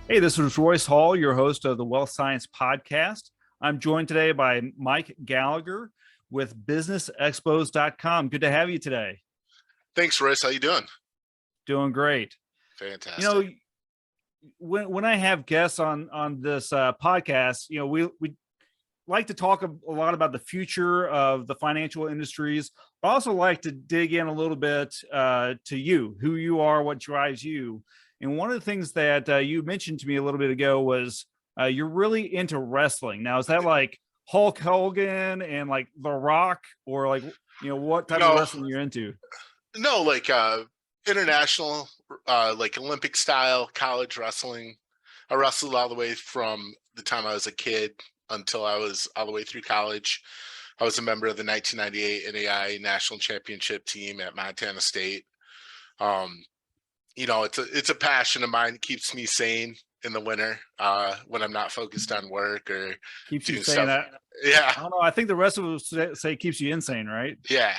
Hey, this is Royce Hall, your host of the Wealth Science Podcast. I'm joined today by Mike Gallagher with businessexpos.com. Good to have you today. Thanks, Royce. How you doing? Doing great. You know, Fantastic. when I have guests on this podcast, we like to talk a lot about the future of the financial industries. I also like to dig in a little bit to you, who you are, what drives you. And one of the things that you mentioned to me a little bit ago was you're really into wrestling. Now, is that like Hulk Hogan and like The Rock, or like what type of No, wrestling you're into? no, like international, like Olympic style college wrestling. I wrestled all the way from the time I was a kid until I was all the way through college. I was a member of the 1998 NAI national championship team at Montana State. Um, it's a passion of mine. It keeps me sane in the winter when I'm not focused on work or Keeps you doing saying stuff. that. Yeah, I don't know. I think the rest of us say it keeps you insane, right? yeah,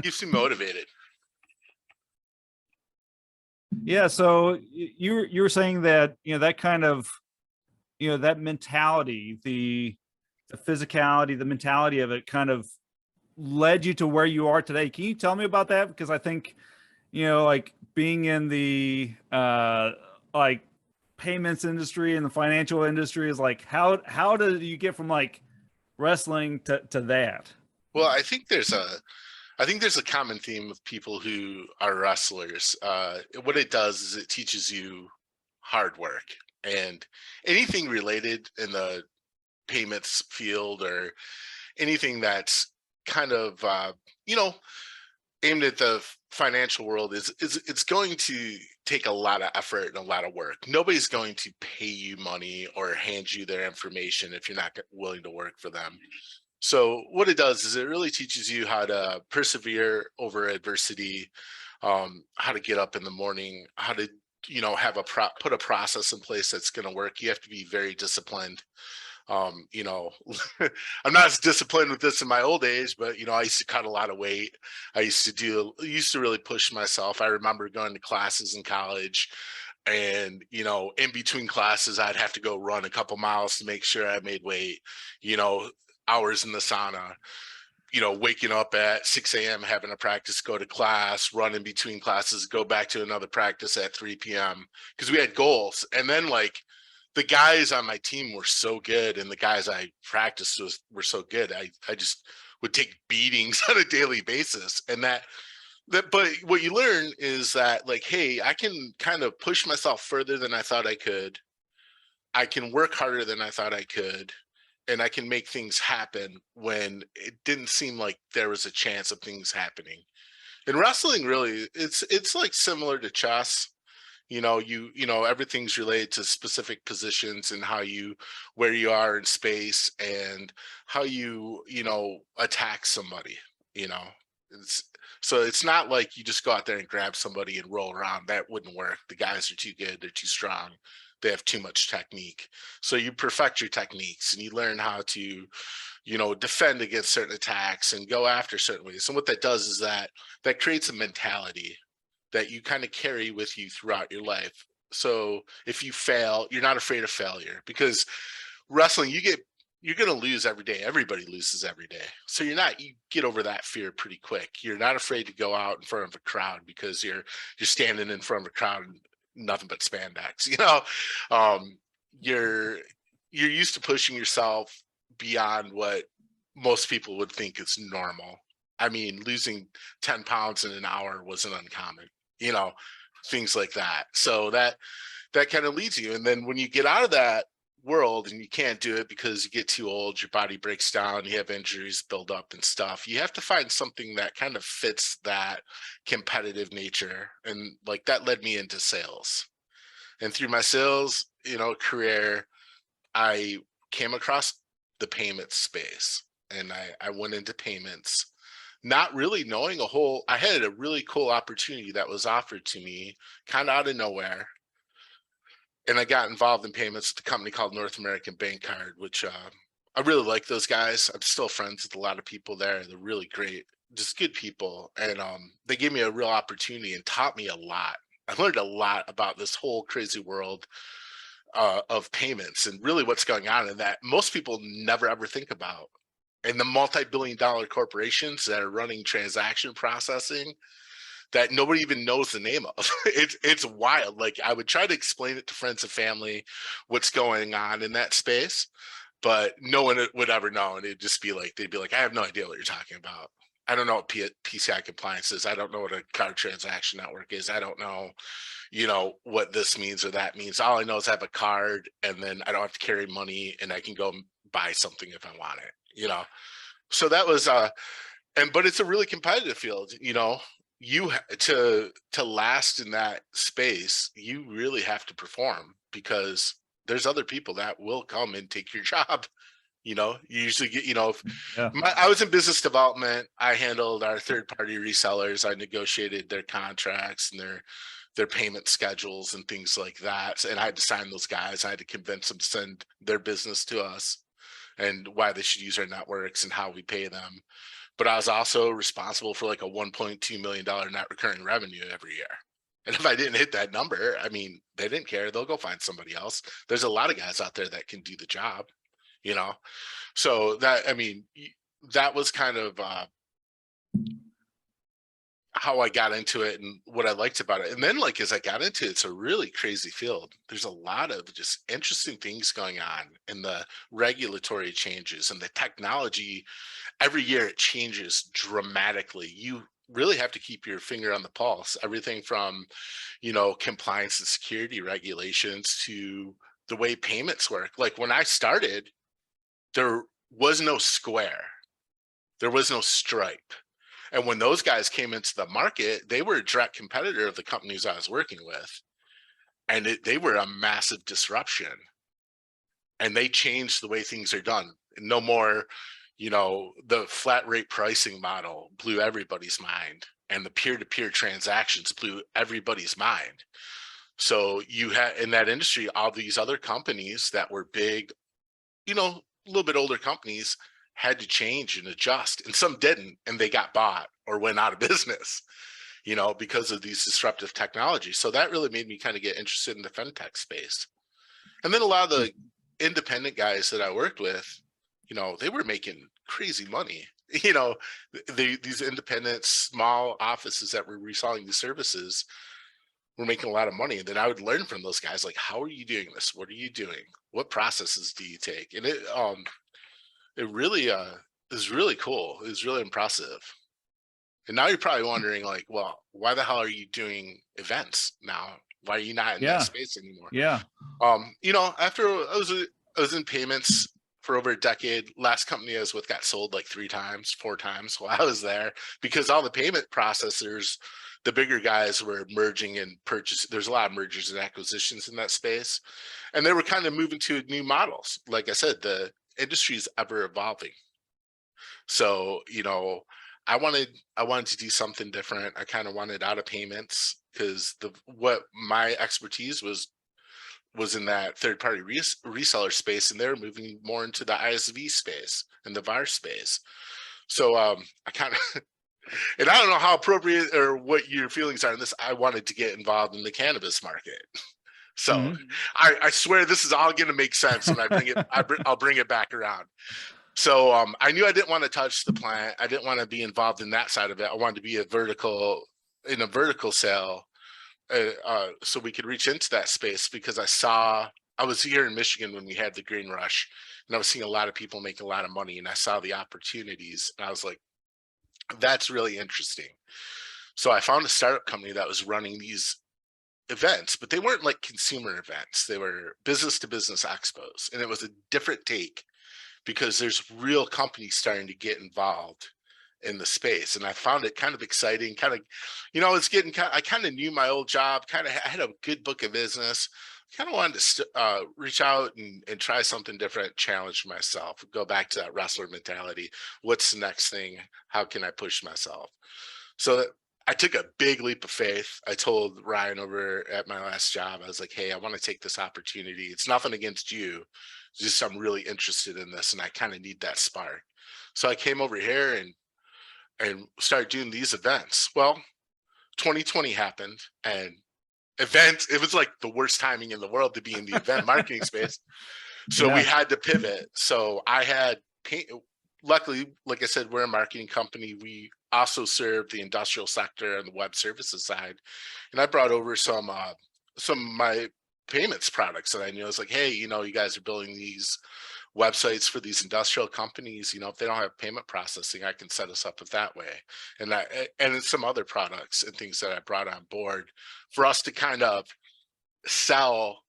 keeps me motivated. Yeah. So you were saying that that kind of that mentality, the physicality, the mentality of it kind of led you to where you are today. Can you tell me about that? Because I think, like being in the like payments industry and the financial industry is like how do you get from like wrestling to that? Well, I think there's a common theme of people who are wrestlers. What it does is it teaches you hard work, and anything related in the payments field or anything that's kind of you know aimed at the financial world is it's going to take a lot of effort and a lot of work. Nobody's going to pay you money or hand you their information if you're not willing to work for them. So what it does is it really teaches you how to persevere over adversity, how to get up in the morning, how to have put a process in place that's going to work. You have to be very disciplined. um you know I'm not as disciplined with this in my old age, but I used to cut a lot of weight. I used to really push myself. I remember going to classes in college, and in between classes I'd have to go run a couple miles to make sure I made weight. you know Hours in the sauna, waking up at 6 a.m., having a practice, go to class, run in between classes, go back to another practice at 3 p.m. because we had goals. And then, like, the guys on my team were so good, and the guys I practiced were so good. I just would take beatings on a daily basis. And but what you learn is that, like, hey, I can kind of push myself further than I thought I could. I can work harder than I thought I could, and I can make things happen when it didn't seem like there was a chance of things happening. In wrestling, really, it's like similar to chess. Everything's related to specific positions and where you are in space, and how attack somebody. you know it's so it's not like you just go out there and grab somebody and roll around. That wouldn't work. The guys are too good, they're too strong, they have too much technique. So you perfect your techniques, and you learn how to defend against certain attacks and go after certain ways. And what that does is that creates a mentality that you kind of carry with you throughout your life. So if you fail, you're not afraid of failure, because wrestling, you're going to lose every day. Everybody loses every day. So you get over that fear pretty quick. You're not afraid to go out in front of a crowd, because you're standing in front of a crowd and nothing but spandex. Um, you're you're used to pushing yourself beyond what most people would think is normal. I mean, losing 10 pounds in an hour wasn't uncommon, you know, things like that. So that kind of leads you. And then when you get out of that world and you can't do it because you get too old, your body breaks down, you have injuries build up and stuff, you have to find something that kind of fits that competitive nature. And like that led me into sales. And through my sales, career, I came across the payment space, and I went into payments, not really knowing I had a really cool opportunity that was offered to me kind of out of nowhere. And I got involved in payments with a company called North American Bank Card, which I really like those guys. I'm still friends with a lot of people there. They're really great, just good people. And they gave me a real opportunity and taught me a lot. I learned a lot about this whole crazy world of payments and really what's going on in that most people never ever think about. And the multi-billion-dollar corporations that are running transaction processing that nobody even knows the name of. It's wild. Like I would try to explain it to friends and family what's going on in that space, but no one would ever know. And it'd just be like, they'd be like, I have no idea what you're talking about. I don't know what PCI compliance is. I don't know what a card transaction network is. I don't know, what this means or that means. All I know is I have a card and then I don't have to carry money and I can go buy something if I want it. So that was but it's a really competitive field. To last in that space, you really have to perform because there's other people that will come and take your job. You usually get, Yeah. I was in business development. I handled our third party resellers. I negotiated their contracts and their payment schedules and things like that. And I had to sign those guys. I had to convince them to send their business to us and why they should use our networks and how we pay them. But I was also responsible for like a $1.2 million net recurring revenue every year. And if I didn't hit that number, I mean, they didn't care. They'll go find somebody else. There's a lot of guys out there that can do the job, you know? So that was kind of how I got into it and what I liked about it. And then like, as I got into it, it's a really crazy field. There's a lot of just interesting things going on in the regulatory changes and the technology. Every year it changes dramatically. You really have to keep your finger on the pulse. Everything from, compliance and security regulations to the way payments work. Like when I started, there was no Square, there was no Stripe. And when those guys came into the market, they were a direct competitor of the companies I was working with. And they were a massive disruption. And they changed the way things are done. No more, the flat rate pricing model blew everybody's mind. And the peer-to-peer transactions blew everybody's mind. So you had in that industry, all these other companies that were big, a little bit older companies had to change and adjust, and some didn't, and they got bought or went out of business, because of these disruptive technologies. So that really made me kind of get interested in the fintech space. And then a lot of the independent guys that I worked with, they were making crazy money. These independent small offices that were reselling these services were making a lot of money. And then I would learn from those guys, like, how are you doing this? What are you doing? What processes do you take? And it really is really cool. It was really impressive. And now you're probably wondering, like, well, why the hell are you doing events now? Why are you not in that space anymore? Yeah. After I was in payments for over a decade. Last company I was with got sold like 4 times while I was there, because all the payment processors, the bigger guys, were merging and purchasing. There's a lot of mergers and acquisitions in that space, and they were kind of moving to new models. Like I said, the industry is ever evolving. So, I wanted to do something different. I kind of wanted out of payments because what my expertise was in that third party reseller space, and they're moving more into the ISV space and the VAR space. So I kind of, and I don't know how appropriate or what your feelings are on this. I wanted to get involved in the cannabis market. So I swear this is all going to make sense when I bring it. I'll bring it back around. So I knew I didn't want to touch the plant. I didn't want to be involved in that side of it. I wanted to be in a vertical sale, so we could reach into that space, because I was here in Michigan when we had the green rush, and I was seeing a lot of people make a lot of money, and I saw the opportunities, and I was like, that's really interesting. So I found a startup company that was running these events, but they weren't like consumer events. They were business to business expos, and it was a different take, because there's real companies starting to get involved in the space. And I found it kind of exciting, kind of, I kind of knew my old job, I had a good book of business, kind of wanted to reach out and try something different, challenge myself, go back to that wrestler mentality. What's the next thing? How can I push myself? So I took a big leap of faith. I told Ryan over at my last job, I was like, hey, I want to take this opportunity. It's nothing against you. It's just I'm really interested in this, and I kind of need that spark. So I came over here and started doing these events. Well, 2020 happened, and events. It was like the worst timing in the world to be in the event marketing space. So we Yeah. had to pivot. So I had luckily, like I said, we're a marketing company. We also serve the industrial sector and the web services side. And I brought over some of my payments products that I knew. I was like, hey, you know, you guys are building these websites for these industrial companies. You know, if they don't have payment processing, I can set us up with that way. And and some other products and things that I brought on board for us to kind of sell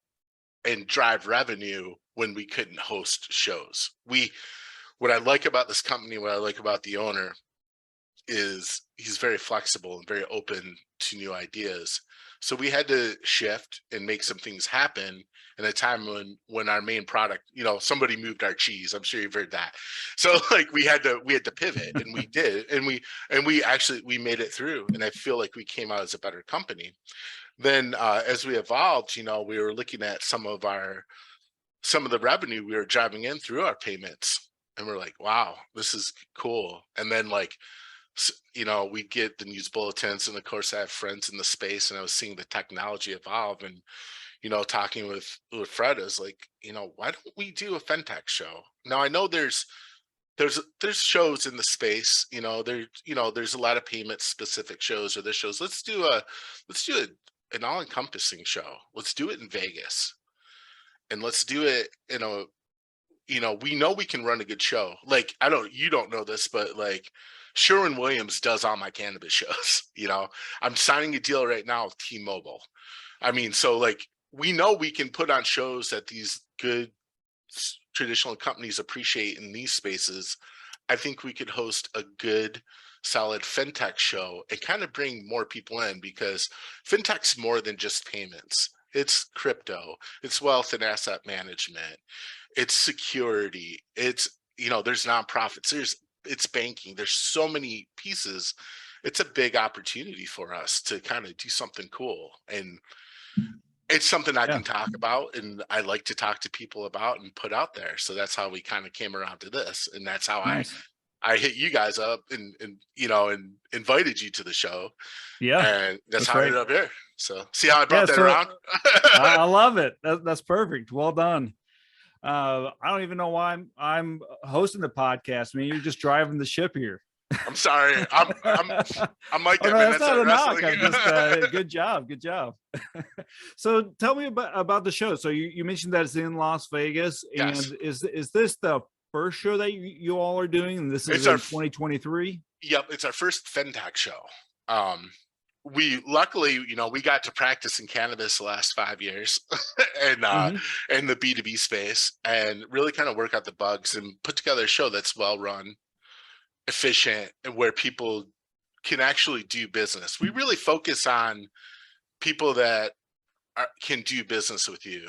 and drive revenue when we couldn't host shows. What I like about this company, what I like about the owner is he's very flexible and very open to new ideas. So we had to shift and make some things happen in a time when our main product, you know, somebody moved our cheese. I'm sure you've heard that. So like we had to pivot, and we did, and we actually we made it through, and I feel like we came out as a better company. Then as we evolved, you know, we were looking at some of the revenue we were driving in through our payments, and we're like, wow, this is cool. And then like, you know, we get the news bulletins, and of course I have friends in the space, and I was seeing the technology evolve, and you know, talking with Fred, is like, you know, why don't we do a fintech show? Now I know there's shows in the space, you know, there's a lot of payment specific shows, or there's shows. Let's do an all-encompassing show. Let's do it in Vegas, and let's do it in a, you know, we know we can run a good show. Like, you don't know this, but like Sherwin-Williams does all my cannabis shows. You know, I'm signing a deal right now with T-Mobile. I mean, so like, we know we can put on shows that these good traditional companies appreciate in these spaces. I think we could host a good, solid fintech show and kind of bring more people in, because fintech's more than just payments. It's crypto, it's wealth and asset management, it's security, it's, you know, there's nonprofits, it's banking, there's so many pieces. It's a big opportunity for us to kind of do something cool, and it's something I Yeah. can talk about, and I like to talk to people about and put out there. So that's how we kind of came around to this, and that's how Nice. I hit you guys up and you know, and invited you to the show, Yeah. and that's That's how I right. ended up here. So see how I Yeah. brought that So around? I love it. That's perfect. Well done. I don't even know why I'm hosting the podcast. I mean, you're just driving the ship here. I'm sorry. I'm like Oh that, no, man. that's That's not like a knock. wrestling. I'm just good job, good job. So tell me about the show. So you mentioned that it's in Las Vegas, Yes. and is this the first show that you all are doing? And this is It's our in 2023. Yep, it's our first fintech show. Um, we luckily, you know, we got to practice in cannabis the last 5 years, and Hmm. in the B2B space, and really kind of work out the bugs and put together a show that's well run, efficient, and where people can actually do business. We really focus on people that can do business with you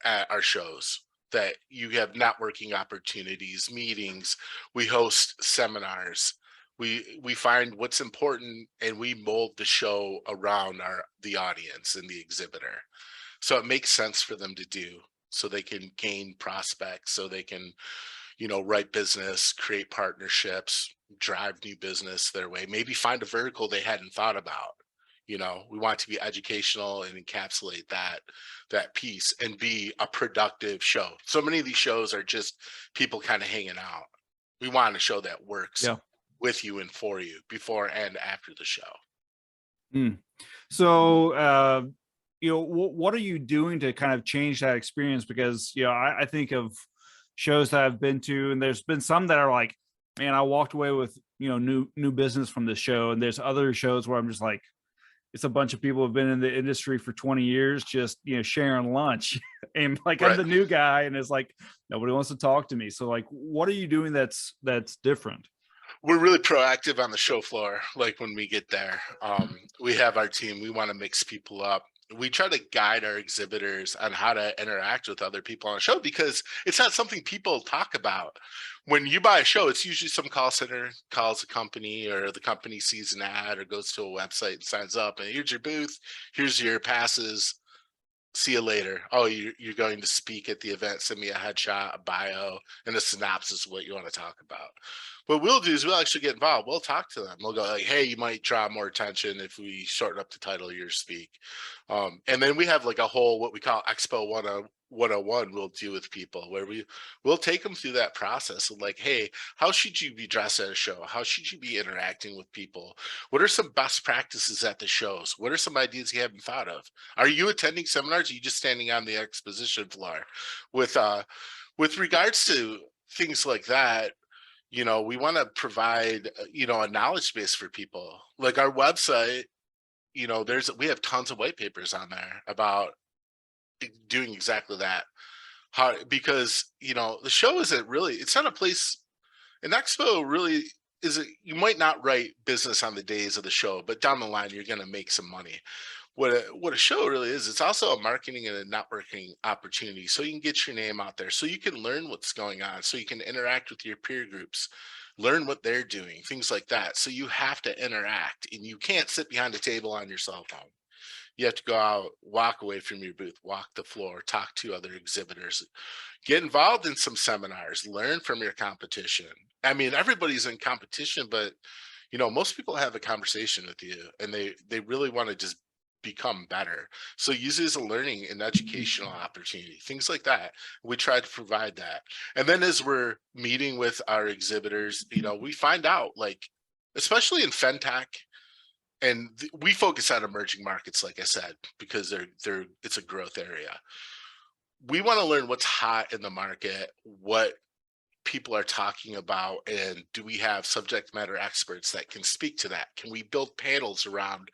at our shows, that you have networking opportunities, meetings. We host seminars. We find what's important, and we mold the show around the audience and the exhibitor, so it makes sense for them to do, so they can gain prospects, so they can, you know, write business, create partnerships, drive new business their way, maybe find a vertical they hadn't thought about. You know, we want to be educational and encapsulate that piece and be a productive show. So many of these shows are just people kind of hanging out. We want a show that works Yeah. with you and for you before and after the show. Mm. So what are you doing to kind of change that experience? Because I think of shows that I've been to, and there's been some that are like, man, I walked away with new business from this show, and there's other shows where I'm just like, it's a bunch of people who've been in the industry for 20 years, just sharing lunch, and like I'm Right. the new guy, and it's like nobody wants to talk to me. So like, what are you doing that's different? We're really proactive on the show floor. Like when we get there, we have our team. We want to mix people up. We try to guide our exhibitors on how to interact with other people on a show, because it's not something people talk about. When you buy a show, it's usually some call center calls a company, or the company sees an ad or goes to a website and signs up, and here's your booth, here's your passes, see you later. Oh, you're going to speak at the event, send me a headshot, a bio, and a synopsis of what you want to talk about. what we'll do is we'll actually get involved. We'll talk to them. We'll go like, hey, you might draw more attention if we shorten up the title of your speak. And then we have like a whole, what we call Expo 101 we'll do with people, where we'll take them through that process of like, hey, how should you be dressed at a show? How should you be interacting with people? What are some best practices at the shows? What are some ideas you haven't thought of? Are you attending seminars? Are you just standing on the exposition floor? With regards to things like that, we want to provide, a knowledge base for people. Like our website, we have tons of white papers on there about doing exactly that. Because, the show isn't really, it's not a place, an expo really you might not write business on the days of the show, but down the line, you're going to make some money. What a show really is, it's also a marketing and a networking opportunity. So you can get your name out there, so you can learn what's going on, so you can interact with your peer groups, learn what they're doing, things like that. So you have to interact, and you can't sit behind a table on your cell phone. You have to go out, walk away from your booth, walk the floor, talk to other exhibitors, get involved in some seminars, learn from your competition. I mean, everybody's in competition, but most people have a conversation with you, and they really want to just become better. So use it as a learning and educational opportunity, things like that. We try to provide that. And then as we're meeting with our exhibitors, we find out, like, especially in FinTech, and we focus on emerging markets, like I said, because it's a growth area. We want to learn what's hot in the market, what people are talking about, and do we have subject matter experts that can speak to that? Can we build panels around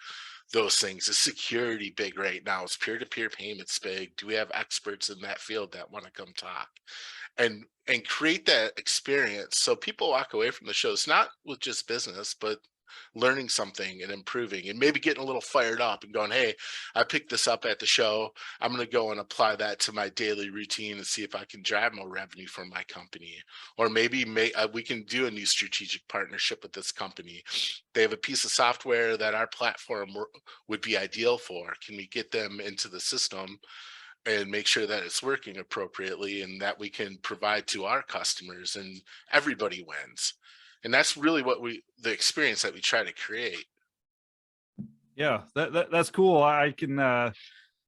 those things? Is security big right now? Is peer-to-peer payments big? Do we have experts in that field that want to come talk? And create that experience so people walk away from the shows not with just business, but learning something and improving, and maybe getting a little fired up and going, hey, I picked this up at the show. I'm going to go and apply that to my daily routine and see if I can drive more revenue for my company. Or maybe we can do a new strategic partnership with this company. They have a piece of software that our platform would be ideal for. Can we get them into the system and make sure that it's working appropriately, and that we can provide to our customers, and everybody wins? And that's really the experience that we try to create. Yeah, that's cool. I can, I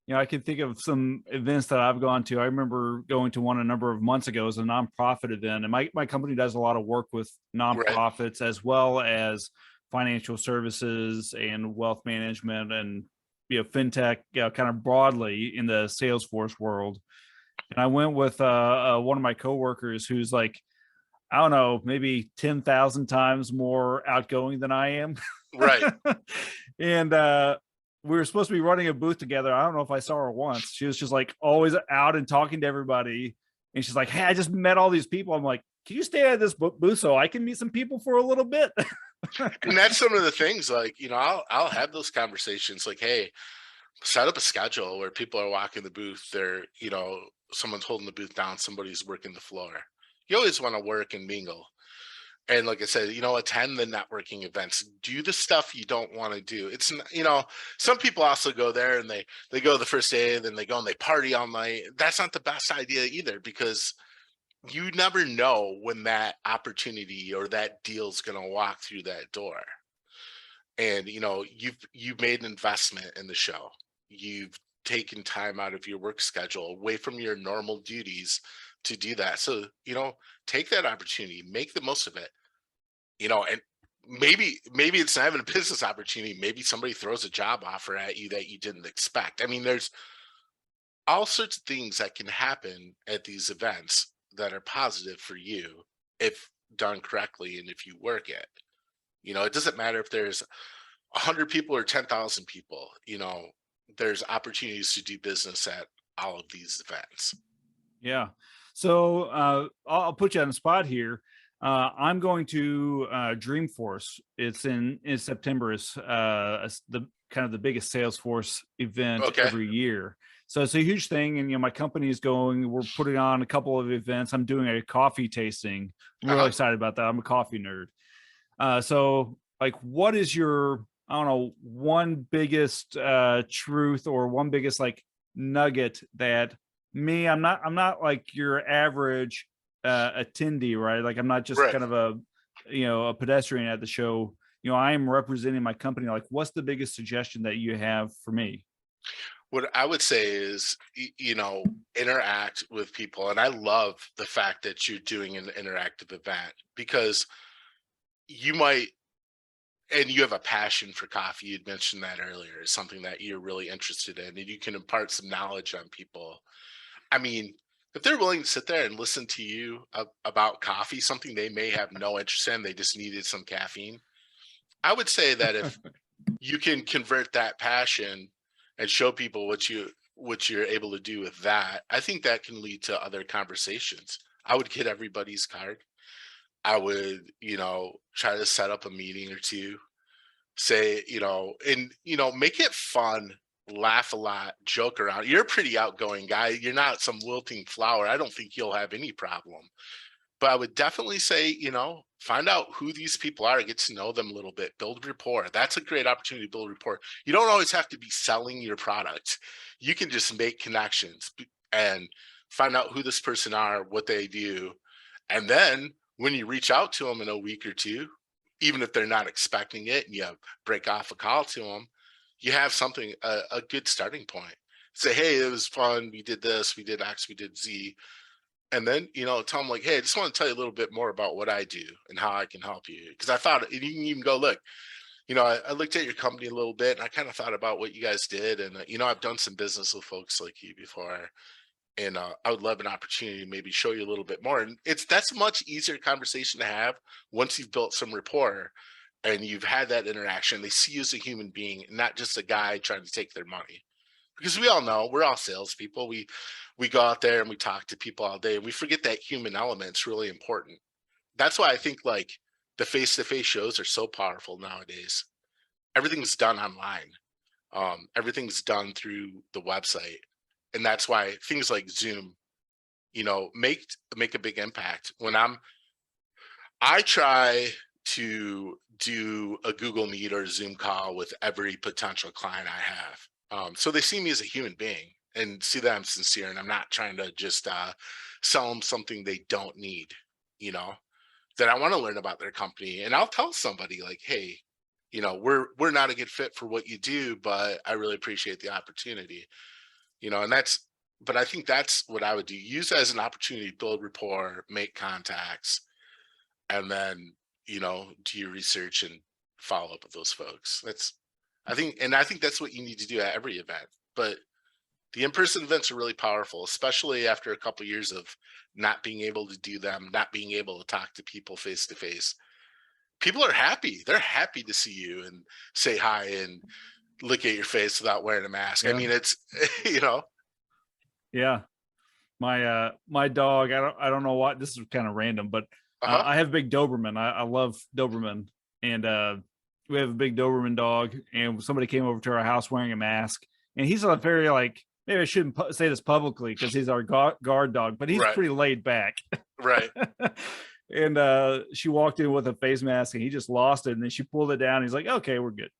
can think of some events that I've gone to. I remember going to one a number of months ago as a nonprofit event, and my company does a lot of work with nonprofits, right, as well as financial services and wealth management and fintech, kind of broadly in the Salesforce world. And I went with one of my coworkers who's like, I don't know, maybe 10,000 times more outgoing than I am. Right. And we were supposed to be running a booth together. I don't know if I saw her once. She was just like always out and talking to everybody. And she's like, hey, I just met all these people. I'm like, can you stay at this booth so I can meet some people for a little bit? And that's some of the things, like, I'll have those conversations like, hey, set up a schedule where people are walking the booth. They're, someone's holding the booth down, somebody's working the floor. You always want to work and mingle. And like I said, attend the networking events, do the stuff you don't want to do. It's, some people also go there and they go the first day, and then they go and they party all night. That's not the best idea either, because you never know when that opportunity or that deal's going to walk through that door. And, you've made an investment in the show. You've taken time out of your work schedule, away from your normal duties, to do that. So, take that opportunity, make the most of it, and maybe it's not even a business opportunity. Maybe somebody throws a job offer at you that you didn't expect. I mean, there's all sorts of things that can happen at these events that are positive for you if done correctly, and if you work it. It doesn't matter if there's 100 people or 10,000 people. There's opportunities to do business at all of these events. Yeah. So I'll put you on the spot here. I'm going to Dreamforce. It's in September. It's the kind of the biggest Salesforce event every year. So it's a huge thing. And, my company is going, we're putting on a couple of events. I'm doing a coffee tasting. I'm really excited about that. I'm a coffee nerd. So like, what is your, I don't know, one biggest truth, or one biggest like nugget that I'm not like your average attendee, right? Like, I'm not just kind of a pedestrian at the show, I am representing my company. Like, what's the biggest suggestion that you have for me? What I would say is, interact with people. And I love the fact that you're doing an interactive event because you might, and you have a passion for coffee. You'd mentioned that earlier, is something that you're really interested in, and you can impart some knowledge on people. I mean, if they're willing to sit there and listen to you about coffee, something they may have no interest in, they just needed some caffeine. I would say that if you can convert that passion and show people what you're able to do with that, I think that can lead to other conversations. I would get everybody's card. I would, try to set up a meeting or two, say, and make it fun, laugh a lot, joke around. You're a pretty outgoing guy. You're not some wilting flower. I don't think you'll have any problem. But I would definitely say, find out who these people are, get to know them a little bit, build rapport. That's a great opportunity to build rapport. You don't always have to be selling your product. You can just make connections and find out who this person are, what they do. And then when you reach out to them in a week or two, even if they're not expecting it, and you break off a call to them, you have something, a good starting point. Say, hey, it was fun. We did this, we did X, we did Z. And then, tell them like, hey, I just want to tell you a little bit more about what I do and how I can help you. Because I thought, and you can even go, look, I looked at your company a little bit and I kind of thought about what you guys did. And, I've done some business with folks like you before. And I would love an opportunity to maybe show you a little bit more. And that's a much easier conversation to have once you've built some rapport and you've had that interaction. They see you as a human being, not just a guy trying to take their money. Because we all know we're all salespeople. We go out there and we talk to people all day and we forget that human element's really important. That's why I think like the face-to-face shows are so powerful nowadays. Everything's done online. Everything's done through the website. And that's why things like Zoom, make a big impact. I try to do a Google Meet or Zoom call with every potential client I have. So they see me as a human being and see that I'm sincere and I'm not trying to just sell them something they don't need, that I want to learn about their company. And I'll tell somebody like, hey, we're not a good fit for what you do, but I really appreciate the opportunity. But I think that's what I would do. Use it as an opportunity to build rapport, make contacts, and then, do your research and follow up with those folks. I think that's what you need to do at every event. But the in-person events are really powerful, especially after a couple of years of not being able to do them, not being able to talk to people face to face. People are happy. They're happy to see you and say hi and look at your face without wearing a mask. I Yeah. mean, it's, Yeah. My dog, I don't know what, this is kind of random, but uh-huh. I have a big Doberman. I love Doberman, and we have a big Doberman dog, and somebody came over to our house wearing a mask, and he's a very, like, maybe I shouldn't say this publicly because he's our guard dog, but he's Right. pretty laid back. Right. And she walked in with a face mask and he just lost it, and then she pulled it down. He's like, okay, we're good.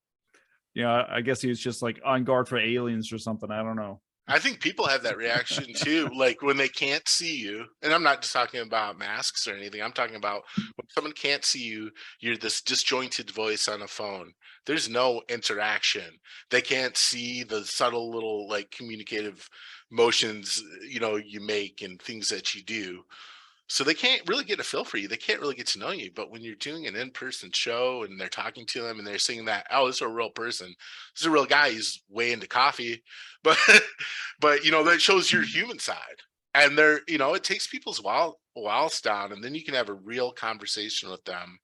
I guess he was just like on guard for aliens or something. I don't know. I think people have that reaction too, like when they can't see you. And I'm not just talking about masks or anything. I'm talking about when someone can't see you, you're this disjointed voice on a phone. There's no interaction. They can't see the subtle little like communicative motions, you make and things that you do. So they can't really get a feel for you. They can't really get to know you. But when you're doing an in-person show and they're talking to them and they're saying that, oh, this is a real person. This is a real guy. He's way into coffee. But that shows your human side. And it takes people's walls down. And then you can have a real conversation with them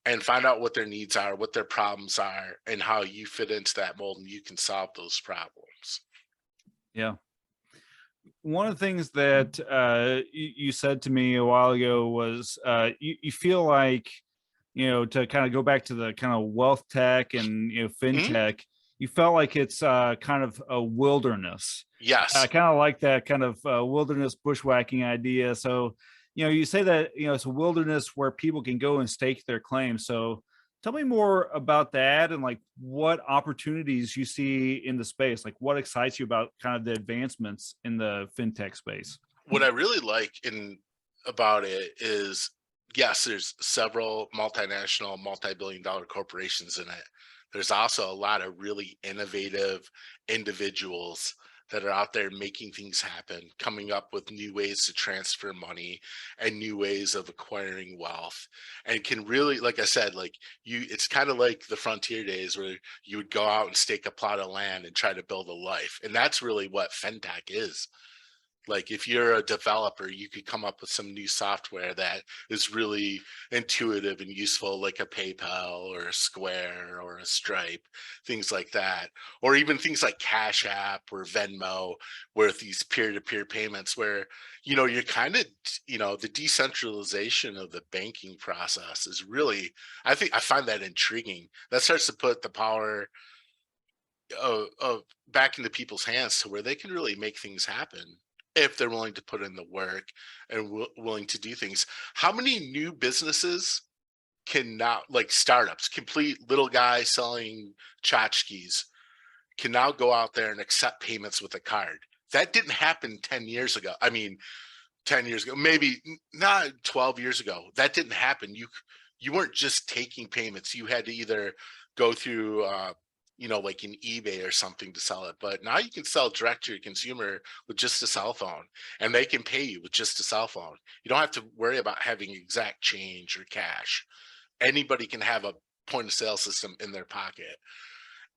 and find out what their needs are, what their problems are, and how you fit into that mold and you can solve those problems. Yeah. One of the things that you said to me a while ago was you feel like, to kind of go back to the kind of wealth tech and, Mhm. fintech, you felt like it's kind of a wilderness. I Yes. kind of like that kind of wilderness bushwhacking idea. So, you say that, it's a wilderness where people can go and stake their claim. So tell me more about that and like what opportunities you see in the space. Like what excites you about kind of the advancements in the fintech space? What I really like about it is yes, there's several multinational, multi-billion dollar corporations in it. There's also a lot of really innovative individuals that are out there making things happen, coming up with new ways to transfer money and new ways of acquiring wealth. And can really, like I said, like it's kind of like the frontier days where you would go out and stake a plot of land and try to build a life. And that's really what fintech is. Like if you're a developer, you could come up with some new software that is really intuitive and useful, like a PayPal or a Square or a Stripe, things like that. Or even things like Cash App or Venmo, where these peer-to-peer payments where, you're kind of, the decentralization of the banking process is really, I find that intriguing. That starts to put the power of back into people's hands to where they can really make things happen if they're willing to put in the work and willing to do things. How many new businesses can now, like startups, complete little guy selling tchotchkes, can now go out there and accept payments with a card? That didn't happen 10 years ago. I mean, 10 years ago, maybe not 12 years ago. That didn't happen. You weren't just taking payments. You had to either go through like an eBay or something to sell it. But now you can sell direct to your consumer with just a cell phone, and they can pay you with just a cell phone. You don't have to worry about having exact change or cash. Anybody can have a point of sale system in their pocket.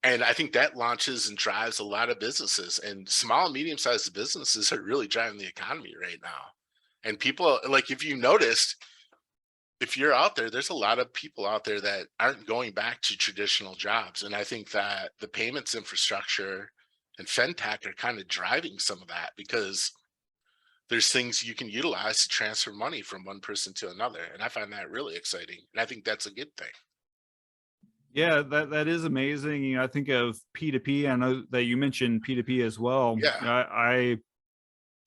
And I think that launches and drives a lot of businesses, and small and medium sized businesses are really driving the economy right now. And people, like, if you noticed, if you're out there, there's a lot of people out there that aren't going back to traditional jobs. And I think that the payments infrastructure and fintech are kind of driving some of that, because there's things you can utilize to transfer money from one person to another. And I find that really exciting. And I think that's a good thing. Yeah, that is amazing. I think of P2P. I know that you mentioned P2P as well. Yeah.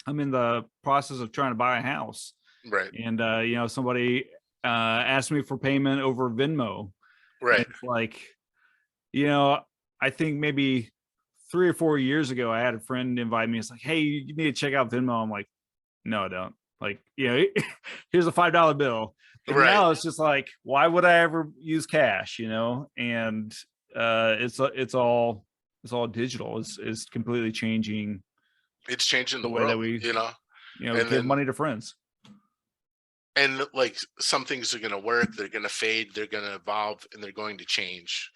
I'm in the process of trying to buy a house, Right. and somebody asked me for payment over Venmo. And Right. it's like, I think maybe 3 or 4 years ago, I had a friend invite me. It's like, hey, you need to check out Venmo. I'm like, no, I don't. Like, here's a $5 bill. And Right. now it's just like, why would I ever use cash? And it's all digital. It's completely changing It's changing the the way that world, we and give then, money to friends. and like some things are going to work, they're going to fade, they're going to evolve, and they're going to change.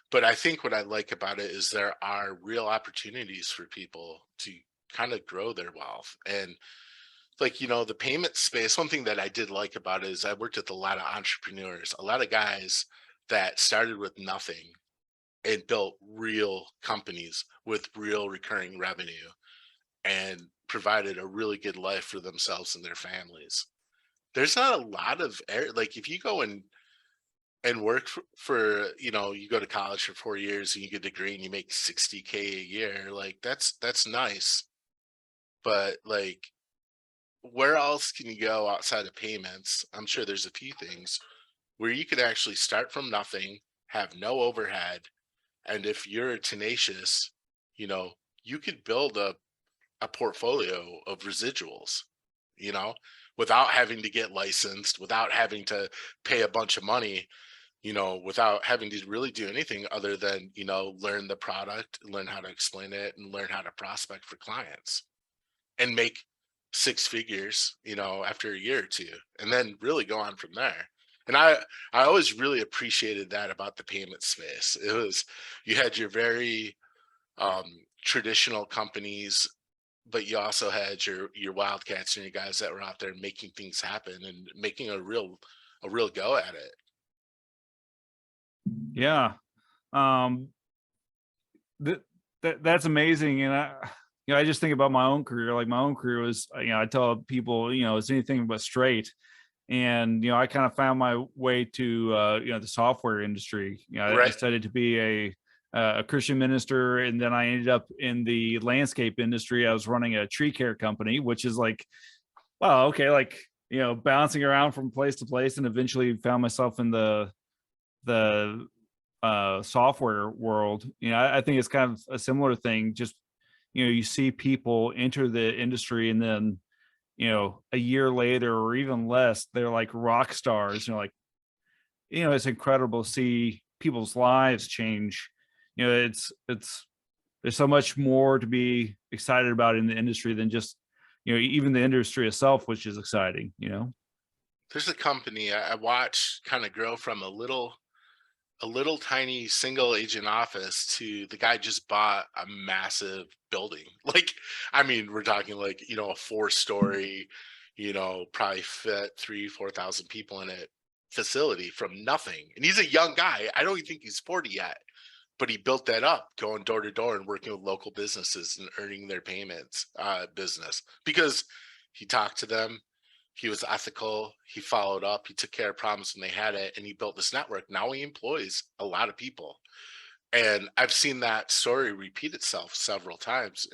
But I think what I like about it is there are real opportunities for people to kind of grow their wealth. And like, the payment space, one thing that I did like about it is I worked with a lot of entrepreneurs, a lot of guys that started with nothing and built real companies with real recurring revenue and provided a really good life for themselves and their families. There's not a lot of like if you go and work for you go to college for 4 years and you get a degree and you make 60K a year, like that's nice. But like, where else can you go outside of payments? I'm sure there's a few things where you could actually start from nothing, have no overhead, and if you're tenacious, you know you could build a portfolio of residuals, you know without having to get licensed, without having to pay a bunch of money, without having to really do anything other than, learn the product, learn how to explain it, and learn how to prospect for clients and make six figures, after a year or two, and then really go on from there. And I always really appreciated that about the payment space. It was, you had your very um, traditional companies, but you also had your wildcats and your guys that were out there making things happen and making a real go at it. Yeah. Um, that's amazing. And I just think about my own career. Like my own career was, I tell people, it's anything but straight. And, I kind of found my way to, the software industry. I Right. studied to be a Christian minister. And then I ended up in the landscape industry. I was running a tree care company, which is like, wow, okay. Like, bouncing around from place to place, and eventually found myself in the software world. I think it's kind of a similar thing. Just, you see people enter the industry, and then a year later or even less, they're like rock stars. Like, it's incredible to see people's lives change. It's there's so much more to be excited about in the industry than just, even the industry itself, which is exciting. There's a company I watched kind of grow from a little tiny single agent office to the guy just bought a massive building. Like, I mean, we're talking like, a 4-story, probably fit 4,000 people in it facility from nothing. And he's a young guy. I don't even think he's 40 yet, but he built that up going door to door and working with local businesses and earning their payments business because he talked to them. He was ethical. He followed up. He took care of problems when they had it, and he built this network. Now he employs a lot of people, and I've seen that story repeat itself several times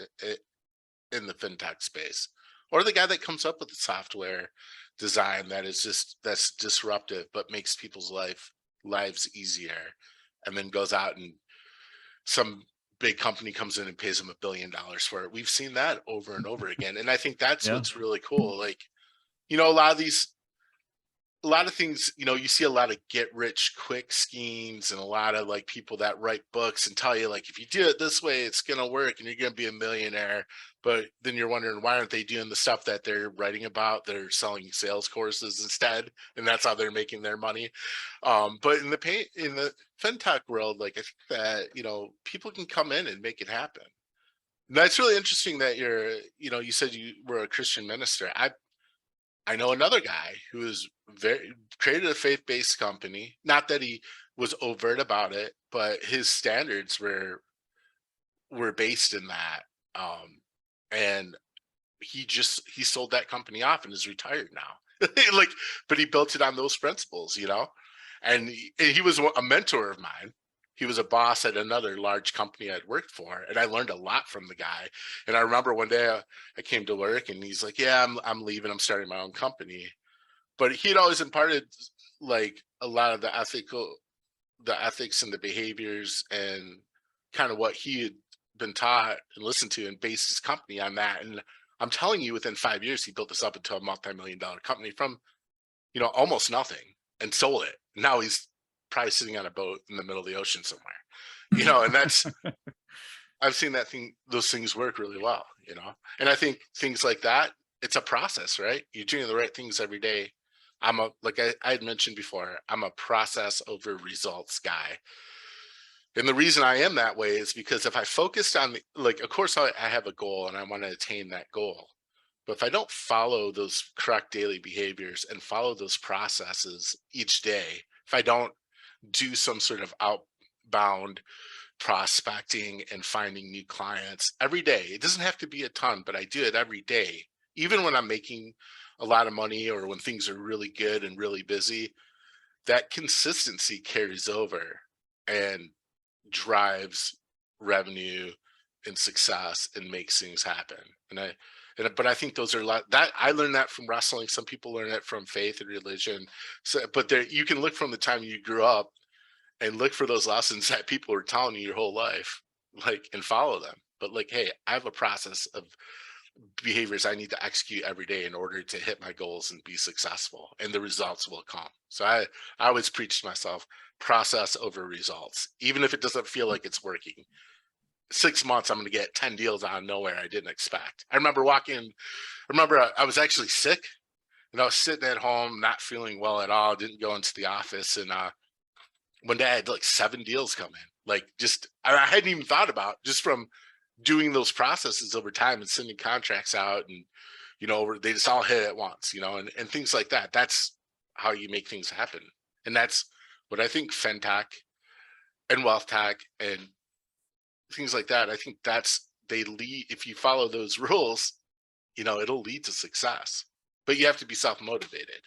in the fintech space. Or the guy that comes up with the software design that's disruptive but makes people's lives easier, and then goes out and some big company comes in and pays them $1 billion for it. We've seen that over and over again, and I think that's Yeah. what's really cool. Like, a lot of things, you see a lot of get rich quick schemes and a lot of like people that write books and tell you like, if you do it this way, it's going to work and you're going to be a millionaire. But then you're wondering, why aren't they doing the stuff that they're writing about? They're selling sales courses instead, and that's how they're making their money. But in the fintech world, like, I think that, people can come in and make it happen. And that's really interesting that you said you were a Christian minister. I know another guy who is created a faith-based company. Not that he was overt about it, but his standards were based in that. And he sold that company off and is retired now. Like, but he built it on those principles. And he was a mentor of mine. He was a boss at another large company I'd worked for, and I learned a lot from the guy. And I remember one day I came to work, and he's like, "Yeah, I'm leaving. I'm starting my own company." But he'd always imparted like a lot of the ethics and the behaviors and kind of what he had been taught and listened to, and based his company on that. And I'm telling you, within 5 years, he built this up into a multi-million-dollar company from almost nothing, and sold it. Now he's probably sitting on a boat in the middle of the ocean somewhere. And that's I've seen those things work really well. And I think things like that, it's a process, right? You're doing the right things every day. Like I had mentioned before, I'm a process over results guy. And the reason I am that way is because if I focused on of course I have a goal and I want to attain that goal. But if I don't follow those correct daily behaviors and follow those processes each day, if I don't do some sort of outbound prospecting and finding new clients every day, it doesn't have to be a ton, but I do it every day, even when I'm making a lot of money or when things are really good and really busy. That consistency carries over and drives revenue and success and makes things happen. But I think those are a lot that I learned that from wrestling. Some people learn it from faith and religion. So, but you can look from the time you grew up and look for those lessons that people were telling you your whole life, and follow them. But hey, I have a process of behaviors I need to execute every day in order to hit my goals and be successful, and the results will come. So I always preach to myself, process over results, even if it doesn't feel like it's working. 6 months, I'm going to get 10 deals out of nowhere I didn't expect. I remember I was actually sick, and I was sitting at home, not feeling well at all, didn't go into the office. And one day I had 7 deals come in, I hadn't even thought about, just from doing those processes over time and sending contracts out, and they just all hit at once, and things like that. That's how you make things happen. And that's what I think fintech and wealth tech and things like that, I think they lead. If you follow those rules, it'll lead to success, but you have to be self-motivated.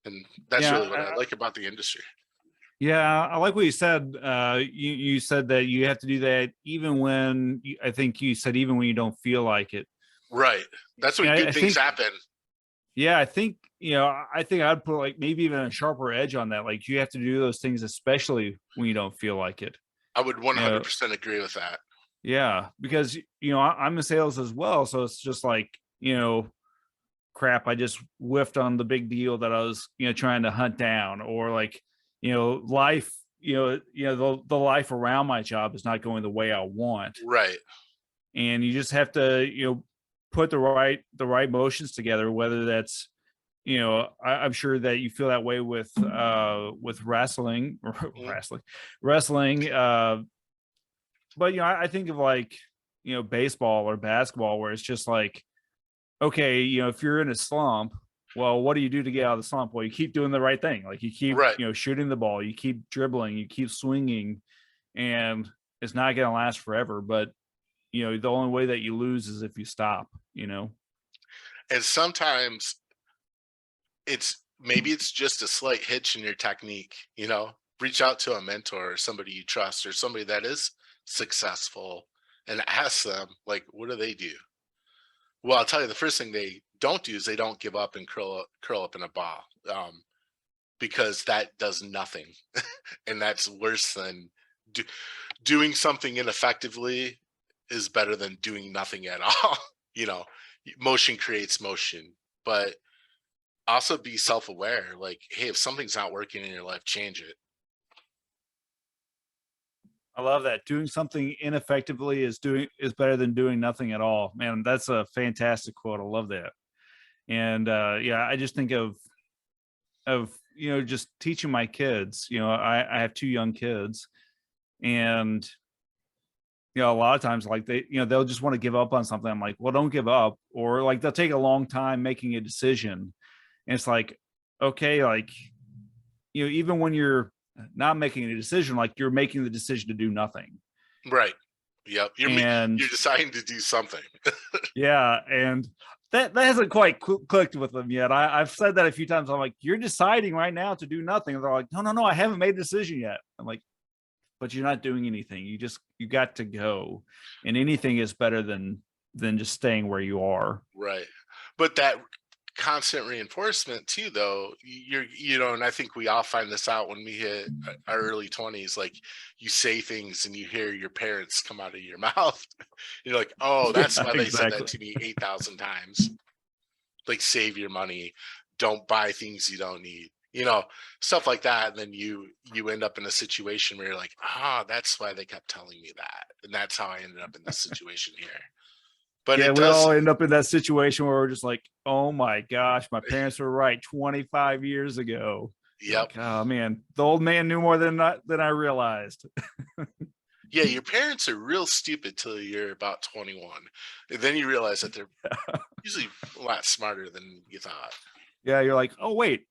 And that's really what I like about the industry. Yeah, I like what you said. You said that you have to do that even when I think you said even when you don't feel like it. Right. That's when good things happen. Yeah, I think I'd put maybe even a sharper edge on that. You have to do those things, especially when you don't feel like it. I would 100% agree with that. Yeah, because I'm in sales as well, so it's just crap, I just whiffed on the big deal that I was, trying to hunt down, or like, life, the life around my job is not going the way I want. Right. And you just have to, put the right motions together, whether that's, I'm sure that you feel that way with wrestling or Mhm. wrestling. But I think of like, baseball or basketball, where it's just like, okay, if you're in a slump, well, what do you do to get out of the slump? Well, you keep doing the right thing. Like you keep, Right. shooting the ball, you keep dribbling, you keep swinging, and it's not going to last forever. But, the only way that you lose is if you stop. And sometimes maybe it's just a slight hitch in your technique, reach out to a mentor or somebody you trust or somebody that is successful and ask them, like, what do they do? Well, I'll tell you, the first thing they don't do is they don't give up and curl up in a ball, because that does nothing. And that's worse than do, doing something ineffectively is better than doing nothing at all. you know, Motion creates motion, but also be self-aware. Like, hey, if something's not working in your life, change it. I love that. Doing something ineffectively is better than doing nothing at all. Man, that's a fantastic quote. I love that. And yeah, I just think of just teaching my kids. I have two young kids, and a lot of times, like they'll just want to give up on something. I'm like, well, don't give up. Or like they'll take a long time making a decision. And it's like, okay, like, even when you're not making a decision, like you're making the decision to do nothing. Right. Yep. And You're deciding to do something. yeah, and that hasn't quite clicked with them yet. I've said that a few times. I'm like, you're deciding right now to do nothing. And they're like, no, no, no, I haven't made a decision yet. I'm like, but you're not doing anything. You got to go. And anything is better than just staying where you are. Right. But that constant reinforcement too, though, and I think we all find this out when we hit our early 20s. Like, you say things and you hear your parents come out of your mouth. You're like, oh, that's Yeah, why they said that exactly. to me 8,000 times. Like, save your money, don't buy things you don't need, stuff like that. And then you end up in a situation where you're like, that's why they kept telling me that, and that's how I ended up in this situation here. But Yeah, it we does. all end up in that situation where we're just like, oh my gosh, my parents were right 25 years ago. You're Yep. like, oh man, the old man knew more than I realized. Yeah, your parents are real stupid till you're about 21. And then you realize that they're usually a lot smarter than you thought. Yeah, you're like, oh wait,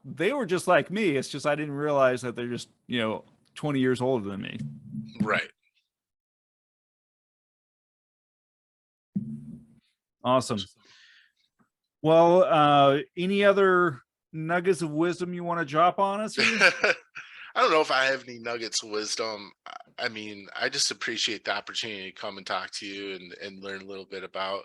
they were just like me. It's just I didn't realize that they're just 20 years older than me. Right. Awesome. Well, any other nuggets of wisdom you want to drop on us here? I don't know if I have any nuggets of wisdom. I mean, I just appreciate the opportunity to come and talk to you and learn a little bit about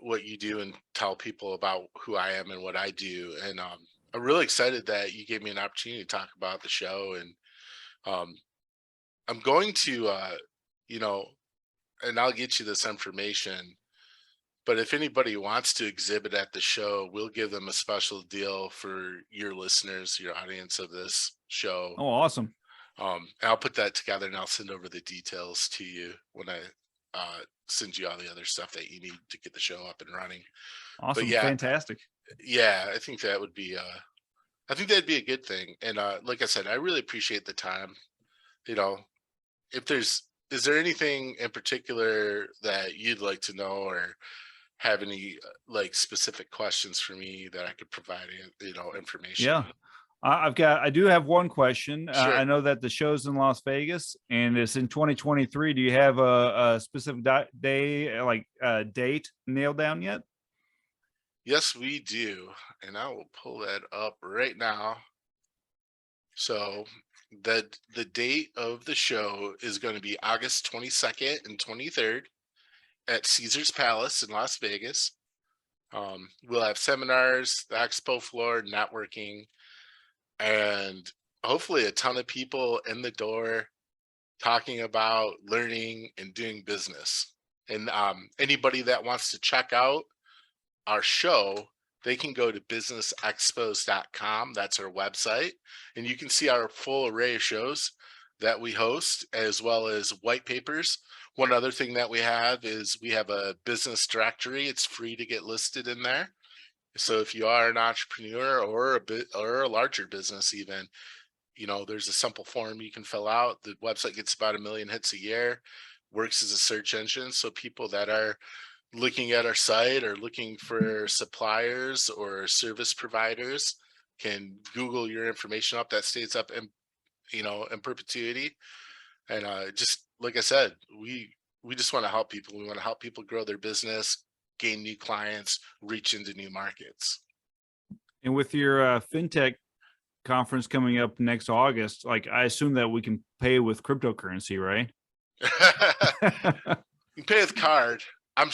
what you do and tell people about who I am and what I do. And I'm really excited that you gave me an opportunity to talk about the show. And um, I'm going to, and I'll get you this information. But if anybody wants to exhibit at the show, we'll give them a special deal for your listeners, your audience of this show. Oh, awesome. And I'll put that together and I'll send over the details to you when I send you all the other stuff that you need to get the show up and running. But Awesome. yeah, Fantastic. I think that would be I think that'd be a good thing. And like I said, I really appreciate the time. You know, if is there anything in particular that you'd like to know or have any like specific questions for me that I could provide, information Yeah. on? I do have one question. Sure. I know that the show's in Las Vegas and it's in 2023. Do you have a specific day, like date nailed down yet? Yes, we do. And I will pull that up right now. So the date of the show is going to be August 22nd and 23rd at Caesar's Palace in Las Vegas. We'll have seminars, the expo floor, networking, and hopefully a ton of people in the door talking about learning and doing business. And anybody that wants to check out our show, they can go to businessexpos.com. That's our website. And you can see our full array of shows that we host, as well as white papers. One other thing that we have is we have a business directory. It's free to get listed in there. So if you are an entrepreneur or a larger business, even, there's a simple form you can fill out. The website gets about 1 million hits a year, works as a search engine. So people that are looking at our site or looking for suppliers or service providers can Google your information up. That stays up in perpetuity. And just like I said, we just want to help people. We want to help people grow their business, gain new clients, reach into new markets. And with your fintech conference coming up next August, like, I assume that we can pay with cryptocurrency, right? You can pay with card. I'm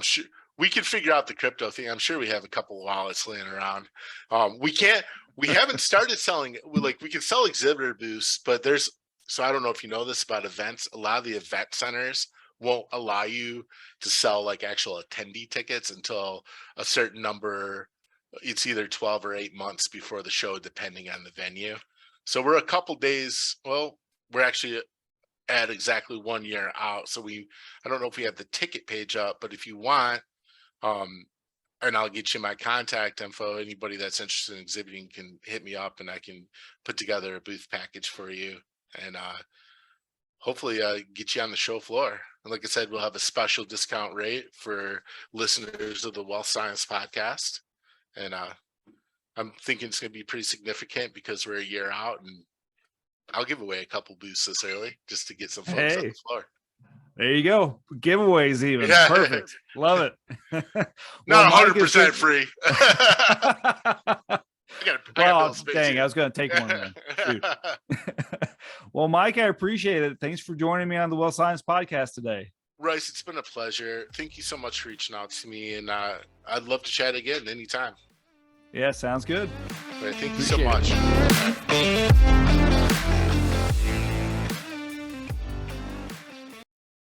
sure we can figure out the crypto thing. I'm sure we have a couple of wallets laying around. We haven't started selling. We can sell exhibitor booths, but so I don't know if you know this about events. A lot of the event centers won't allow you to sell like actual attendee tickets until a certain number. It's either 12 or 8 months before the show, depending on the venue. So we're a couple days. Well, we're actually at exactly 1 year out. So I don't know if we have the ticket page up, but if you want, and I'll get you my contact info. Anybody that's interested in exhibiting can hit me up, and I can put together a booth package for you, and hopefully get you on the show floor. And like I said, we'll have a special discount rate for listeners of the Wealth Science podcast. And I'm thinking it's going to be pretty significant because we're a year out, and I'll give away a couple booths this early just to get some folks on the floor. There you go. Giveaways even. Yeah. Perfect. Love it. Not 100% free. Dang, I was going to take one then. Shoot. Well, Mike, I appreciate it. Thanks for joining me on the Wealth Science podcast today. Royce, it's been a pleasure. Thank you so much for reaching out to me, and I'd love to chat again anytime. Yeah, sounds good. All right, thank you so much.